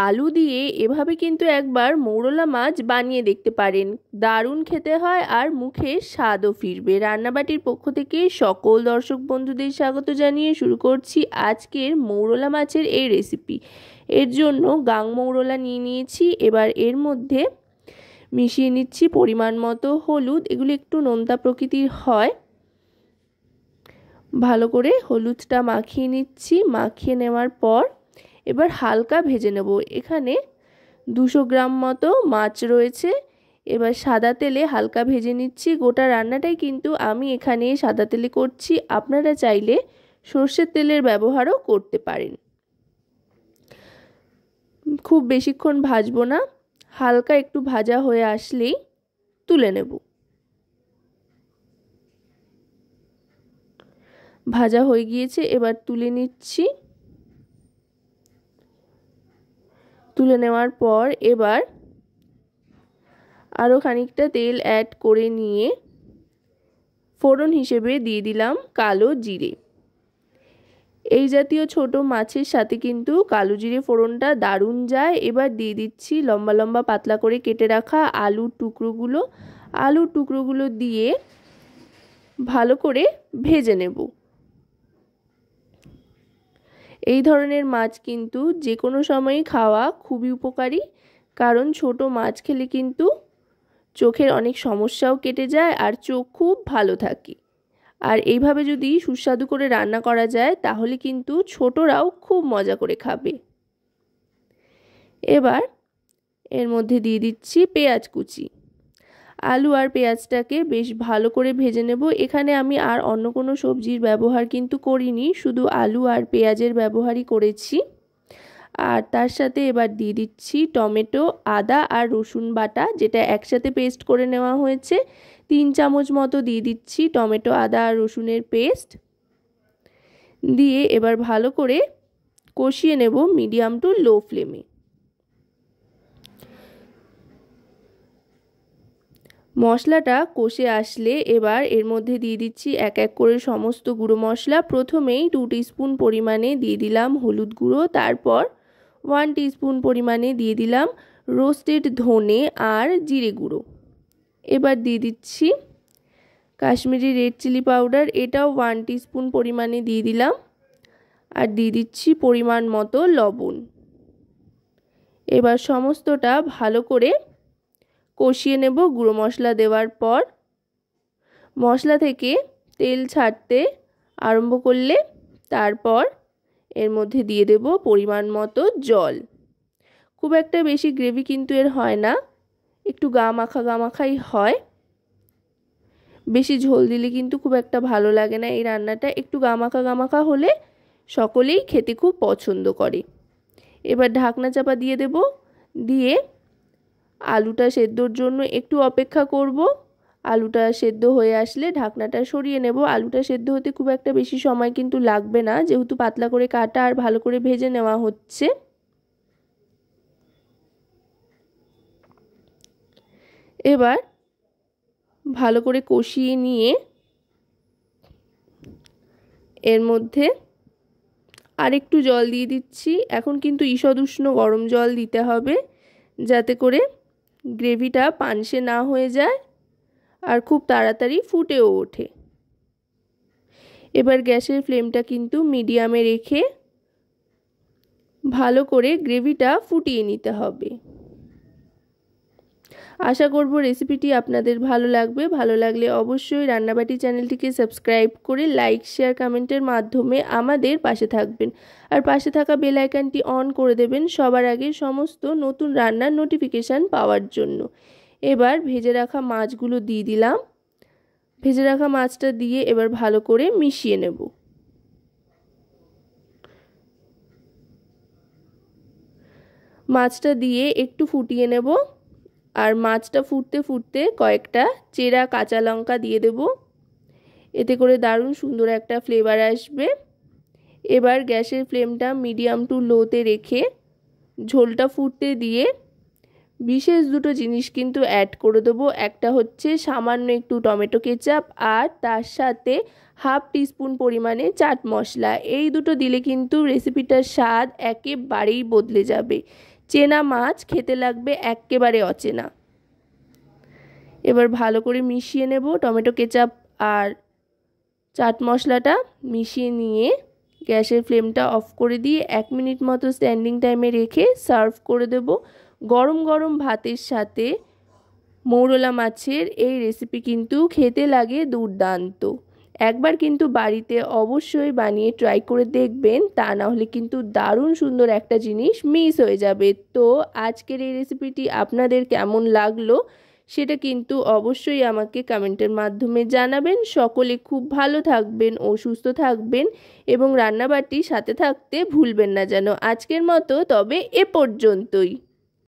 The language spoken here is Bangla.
আলু দিয়ে এভাবে কিন্তু একবার মৌরলা মাছ বানিয়ে দেখতে পারেন। দারুণ খেতে হয় আর মুখে স্বাদও ফিরবে। রান্নাবাটির পক্ষ থেকে সকল দর্শক বন্ধুদের স্বাগত জানিয়ে শুরু করছি আজকের মৌরলা মাছের এই রেসিপি। এর জন্য গাং মৌরলা নিয়ে নিয়েছি। এবার এর মধ্যে মিশিয়ে নিচ্ছি পরিমাণ মতো হলুদ। এগুলো একটু নোনতা প্রকৃতির হয়। ভালো করে হলুদটা মাখিয়ে নিচ্ছি। মাখিয়ে নেওয়ার পর এবার হালকা ভেজে নেব। এখানে 200 গ্রাম মতো মাছ রয়েছে। এবার সাদা তেলে হালকা ভেজে নিচ্ছি। গোটা রান্নাটাই কিন্তু আমি এখানে সাদা তেলে করছি, আপনারা চাইলে সর্ষের তেলের ব্যবহারও করতে পারেন। খুব বেশিক্ষণ ভাজবো না, হালকা একটু ভাজা হয়ে আসলেই তুলে নেব। ভাজা হয়ে গিয়েছে, এবার তুলে নিচ্ছি। তুলে নেওয়ার পর এবার আরও খানিকটা তেল অ্যাড করে নিয়ে ফোড়ন হিসেবে দিয়ে দিলাম কালো জিরে। এই জাতীয় ছোট মাছের সাথে কিন্তু কালো জিরে ফোড়নটা দারুণ যায়। এবার দিয়ে দিচ্ছি লম্বা লম্বা পাতলা করে কেটে রাখা আলুর টুকরোগুলো। আলুর টুকরোগুলো দিয়ে ভালো করে ভেজে নেব। এই ধরনের মাছ কিন্তু যে কোনো সময় খাওয়া খুবই উপকারী, কারণ ছোট মাছ খেলে কিন্তু চোখের অনেক সমস্যাও কেটে যায় আর চোখ খুব ভালো থাকে। আর এইভাবে যদি সুস্বাদু করে রান্না করা যায় তাহলে কিন্তু ছোটরাও খুব মজা করে খাবে। এবার এর মধ্যে দিয়ে দিচ্ছি পেঁয়াজ কুচি। আলু আর পেঁয়াজটাকে বেশ ভালো করে ভেজে নেব। এখানে আমি আর অন্য কোনো সবজির ব্যবহার কিন্তু করিনি, শুধু আলু আর পেঁয়াজের ব্যবহারই করেছি। আর তার সাথে এবার দিয়ে দিচ্ছি টমেটো, আদা আর রসুন বাটা, যেটা একসাথে পেস্ট করে নেওয়া হয়েছে। 3 চামচ মতো দিয়ে দিচ্ছি টমেটো, আদা আর রসুনের পেস্ট দিয়ে এবার ভালো করে কষিয়ে নেব মিডিয়াম টু লো ফ্লেমে। মশলাটা কষে আসলে এবার এর মধ্যে দিয়ে দিচ্ছি এক এক করে সমস্ত গুঁড়ো মশলা। প্রথমেই 2 টিস্পুন পরিমাণে দিয়ে দিলাম হলুদ গুঁড়ো, তারপর 1 টিস্পুন পরিমাণে দিয়ে দিলাম রোস্টেড ধনে আর জিরে গুঁড়ো। এবার দিয়ে দিচ্ছি কাশ্মীরি রেড চিলি পাউডার, এটাও 1 টিস্পুন পরিমাণে দিয়ে দিলাম। আর দিয়ে দিচ্ছি পরিমাণ মতো লবণ। এবার সমস্তটা ভালো করে কষিয়ে নেব। গুঁড়ো মশলা দেওয়ার পর মশলা থেকে তেল ছাড়তে আরম্ভ করলে তারপর এর মধ্যে দিয়ে দেব পরিমাণ মতো জল। খুব একটা বেশি গ্রেভি কিন্তু এর হয় না, একটু গা মাখাই হয়। বেশি ঝোল দিলে কিন্তু খুব একটা ভালো লাগে না এই রান্নাটা। একটু গা মাখা হলে সকলেই খেতে খুব পছন্দ করে। এবার ঢাকনা চাপা দিয়ে দেব। দিয়ে আলুটা সেদ্ধর জন্য একটু অপেক্ষা করব। আলুটা সেদ্ধ হয়ে আসলে ঢাকনাটা সরিয়ে নেব। আলুটা সেদ্ধ হতে খুব একটা বেশি সময় কিন্তু লাগবে না, যেহেতু পাতলা করে কাটা আর ভালো করে ভেজে নেওয়া হচ্ছে। এবার ভালো করে কষিয়ে নিয়ে এর মধ্যে আরেকটু জল দিয়ে দিচ্ছি। এখন কিন্তু ঈষৎ উষ্ণ গরম জল দিতে হবে, যাতে করে গ্রেভিটা পানসে না হয়ে যায় আর খুব তাড়াতাড়ি ফুটেও ওঠে। এবার গ্যাসের ফ্লেমটা কিন্তু মিডিয়ামে রেখে ভালো করে গ্রেভিটা ফুটিয়ে নিতে হবে। আশা করব রেসিপিটি আপনাদের ভালো লাগবে। ভালো লাগলে অবশ্যই রান্নাবাটি চ্যানেলটিকে সাবস্ক্রাইব করে লাইক, শেয়ার, কমেন্টের মাধ্যমে আমাদের পাশে থাকবেন। আর পাশে থাকা বেল আইকনটি অন করে দেবেন সবার আগে সমস্ত নতুন রান্নার নোটিফিকেশান পাওয়ার জন্য। এবার ভেজে রাখা মাছগুলো দিয়ে দিলাম। ভেজে রাখা মাছটা দিয়ে এবার ভালো করে মিশিয়ে নেব। মাছটা দিয়ে একটু ফুটিয়ে নেব। আর মাছটা ফুটতে ফুটতে কয়েকটা চেরা কাঁচা লঙ্কা দিয়ে দেব, এতে করে দারুণ সুন্দর একটা ফ্লেভার আসবে। এবার গ্যাসের ফ্লেমটা মিডিয়াম টু লোতে রেখে ঝোলটা ফুটতে দিয়ে বিশেষ দুটো জিনিস কিন্তু অ্যাড করে দেবো। একটা হচ্ছে সামান্য একটু টমেটো কেচাপ, আর তার সাথে 1/2 টিস্পুন পরিমাণে চাট মশলা। এই দুটো দিলে কিন্তু রেসিপিটার স্বাদ একেবারেই বদলে যাবে। চেনা মাছ খেতে লাগবে একেবারে অচেনা। এবার ভালো করে মিশিয়ে নেব টমেটো কেচাপ আর চাট মশলাটা। মিশিয়ে নিয়ে গ্যাসের ফ্লেমটা অফ করে দিয়ে 1 মিনিট মতো স্ট্যান্ডিং টাইমে রেখে সার্ভ করে দেব। গরম গরম ভাতের সাথে মৌরলা মাছের এই রেসিপি কিন্তু খেতে লাগে দুর্দান্ত। একবার কিন্তু বাড়িতে অবশ্যই বানিয়ে ট্রাই করে দেখবেন, তা না হলে কিন্তু দারুণ সুন্দর একটা জিনিস মিস হয়ে যাবে। তো আজকের এই রেসিপিটি আপনাদের কেমন লাগলো সেটা কিন্তু অবশ্যই আমাকে কমেন্টের মাধ্যমে জানাবেন। সকলে খুব ভালো থাকবেন ও সুস্থ থাকবেন এবং রান্নাবাটি সাথে থাকতে ভুলবেন না যেন। আজকের মতো তবে এ পর্যন্তই।